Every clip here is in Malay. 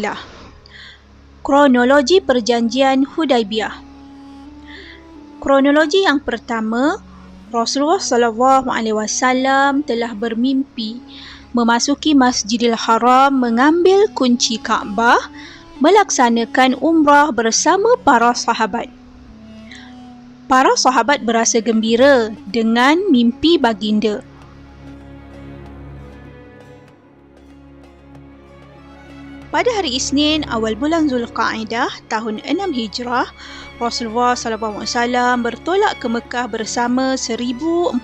kabilah. Kronologi Perjanjian Hudaibiyah. Kronologi yang pertama, Rasulullah SAW telah bermimpi memasuki Masjidil Haram, mengambil kunci Kaabah, melaksanakan umrah bersama para sahabat. Para sahabat berasa gembira dengan mimpi baginda. Pada hari Isnin awal bulan Zulqa'dah tahun 6 Hijrah, Rasulullah SAW bertolak ke Mekah bersama 1,400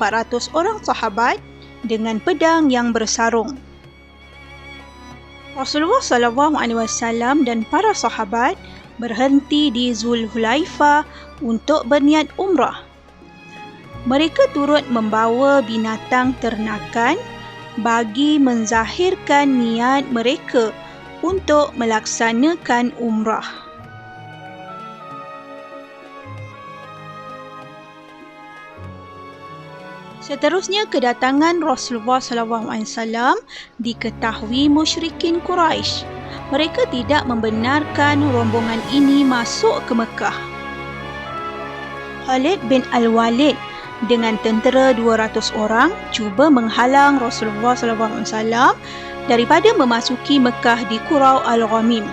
orang sahabat dengan pedang yang bersarung. Rasulullah SAW dan para sahabat berhenti di Zulhulaifah untuk berniat umrah. Mereka turut membawa binatang ternakan bagi menzahirkan niat mereka untuk melaksanakan umrah. Seterusnya, kedatangan Rasulullah SAW diketahui musyrikin Quraisy. Mereka tidak membenarkan rombongan ini masuk ke Mekah. Khalid bin Al-Walid dengan tentera 200 orang cuba menghalang Rasulullah SAW daripada memasuki Mekah di Qurau Al-Ghamim.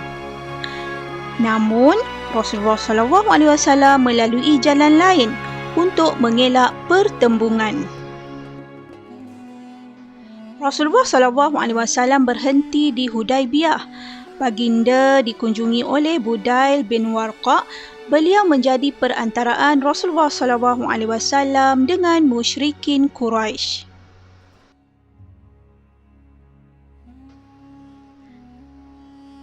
Namun, Rasulullah SAW melalui jalan lain untuk mengelak pertembungan. Rasulullah SAW berhenti di Hudaibiyah. Baginda dikunjungi oleh Budail bin Warqa. Beliau menjadi perantaraan Rasulullah SAW dengan musyrikin Quraisy.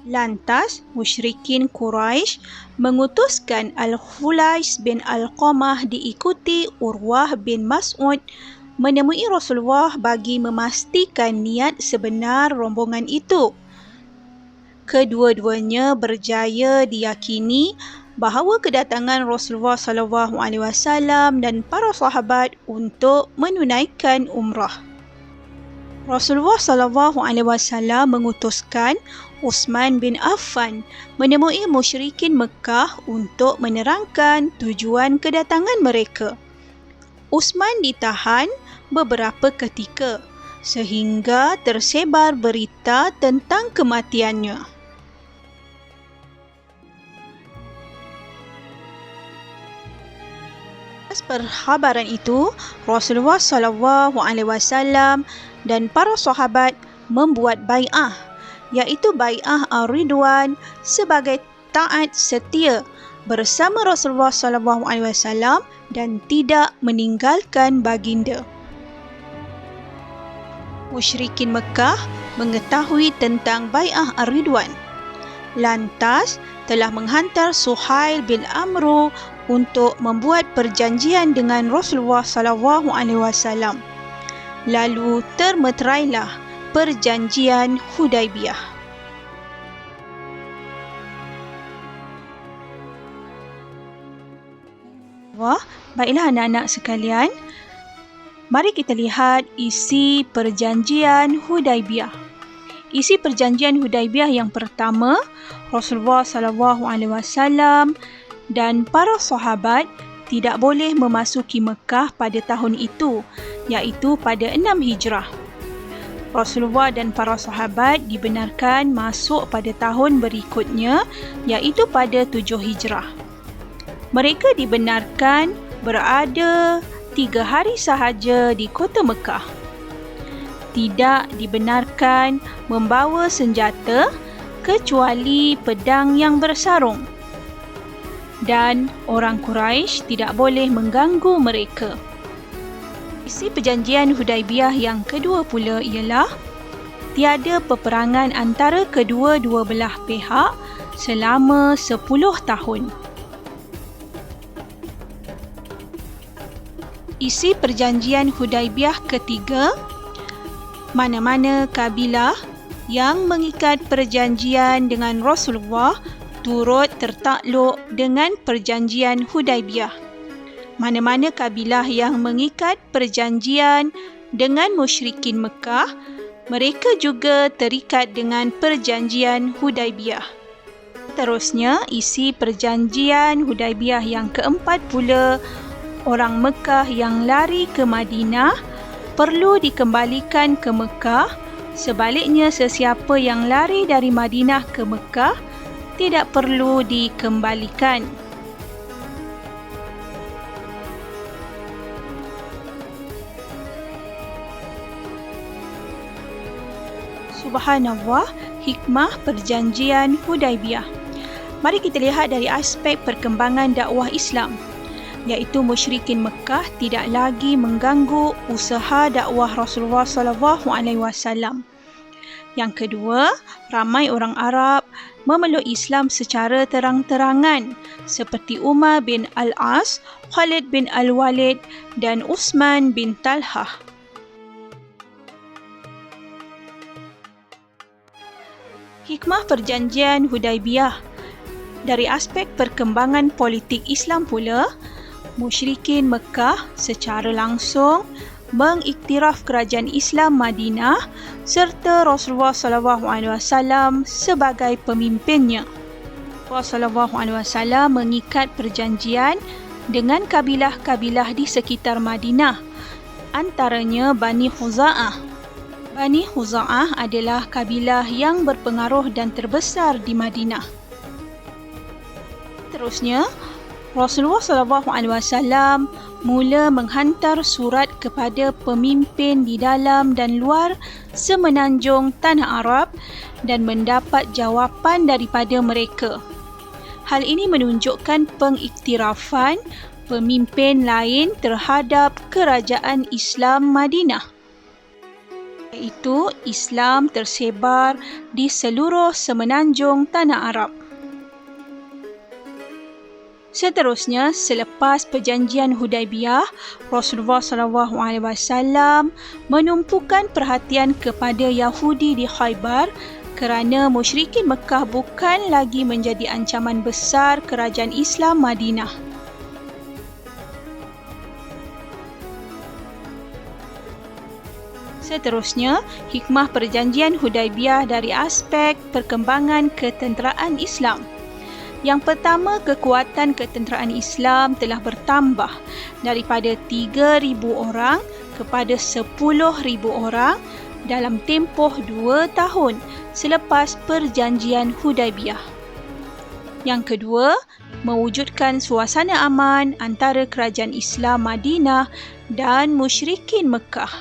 Lantas, musyrikin Quraisy mengutuskan Al-Khulais bin Al-Qamah diikuti Urwah bin Mas'ud menemui Rasulullah bagi memastikan niat sebenar rombongan itu. Kedua-duanya berjaya diyakini bahawa kedatangan Rasulullah SAW dan para sahabat untuk menunaikan umrah. Rasulullah SAW mengutuskan Uthman bin Affan menemui musyrikin Mekah untuk menerangkan tujuan kedatangan mereka. Uthman ditahan beberapa ketika sehingga tersebar berita tentang kematiannya. Atas perkhabaran itu, Rasulullah SAW dan para sahabat membuat bai'ah, iaitu bai'ah Ar-Ridwan sebagai taat setia bersama Rasulullah SAW dan tidak meninggalkan baginda. Musyrikin Mekah mengetahui tentang bai'ah Ar-Ridwan. Lantas telah menghantar Suhail bin Amru untuk membuat perjanjian dengan Rasulullah SAW. Lalu termeterailah perjanjian Hudaibiyah. Baiklah anak-anak sekalian, mari kita lihat isi perjanjian Hudaibiyah. Isi perjanjian Hudaibiyah yang pertama, Rasulullah SAW dan para sahabat tidak boleh memasuki Mekah pada tahun itu, iaitu pada 6 Hijrah. Rasulullah dan para sahabat dibenarkan masuk pada tahun berikutnya, iaitu pada 7 Hijrah. Mereka dibenarkan berada 3 hari sahaja di kota Mekah. Tidak dibenarkan membawa senjata kecuali pedang yang bersarung. Dan orang Quraisy tidak boleh mengganggu mereka. Isi perjanjian Hudaibiyah yang kedua pula ialah tiada peperangan antara kedua-dua belah pihak selama 10 tahun. Isi perjanjian Hudaibiyah ketiga, mana-mana kabilah yang mengikat perjanjian dengan Rasulullah turut tertakluk dengan perjanjian Hudaibiyah. Mana-mana kabilah yang mengikat perjanjian dengan musyrikin Mekah Mereka juga terikat dengan perjanjian Hudaibiyah. Seterusnya, isi perjanjian Hudaibiyah yang keempat pula, orang Mekah yang lari ke Madinah perlu dikembalikan ke Mekah. Sebaliknya, sesiapa yang lari dari Madinah ke Mekah tidak perlu dikembalikan. Subhanallah, hikmah perjanjian Hudaibiyah. Mari kita lihat dari aspek perkembangan dakwah Islam, iaitu musyrikin Mekah tidak lagi mengganggu usaha dakwah Rasulullah SAW. Yang kedua, ramai orang Arab memeluk Islam secara terang-terangan seperti Umar bin Al-As, Khalid bin Al-Walid dan Utsman bin Talhah. Hikmah perjanjian Hudaibiyah. Dari aspek perkembangan politik Islam pula, musyrikin Mekah secara langsung mengiktiraf kerajaan Islam Madinah serta Rasulullah SAW sebagai pemimpinnya. Rasulullah SAW mengikat perjanjian dengan kabilah-kabilah di sekitar Madinah, antaranya Bani Khuza'ah. Bani Khuza'ah adalah kabilah yang berpengaruh dan terbesar di Madinah. Seterusnya, Rasulullah SAW mula menghantar surat kepada pemimpin di dalam dan luar semenanjung Tanah Arab dan mendapat jawapan daripada mereka. Hal ini menunjukkan pengiktirafan pemimpin lain terhadap kerajaan Islam Madinah, iaitu Islam tersebar di seluruh semenanjung Tanah Arab. Seterusnya, selepas perjanjian Hudaibiyah, Rasulullah SAW menumpukan perhatian kepada Yahudi di Khaybar kerana musyrikin Mekah bukan lagi menjadi ancaman besar kerajaan Islam Madinah. Seterusnya, hikmah perjanjian Hudaibiyah dari aspek perkembangan ketenteraan Islam. Yang pertama, kekuatan ketenteraan Islam telah bertambah daripada 3,000 orang kepada 10,000 orang dalam tempoh 2 tahun selepas perjanjian Hudaibiyah. Yang kedua, mewujudkan suasana aman antara kerajaan Islam Madinah dan musyrikin Mekah.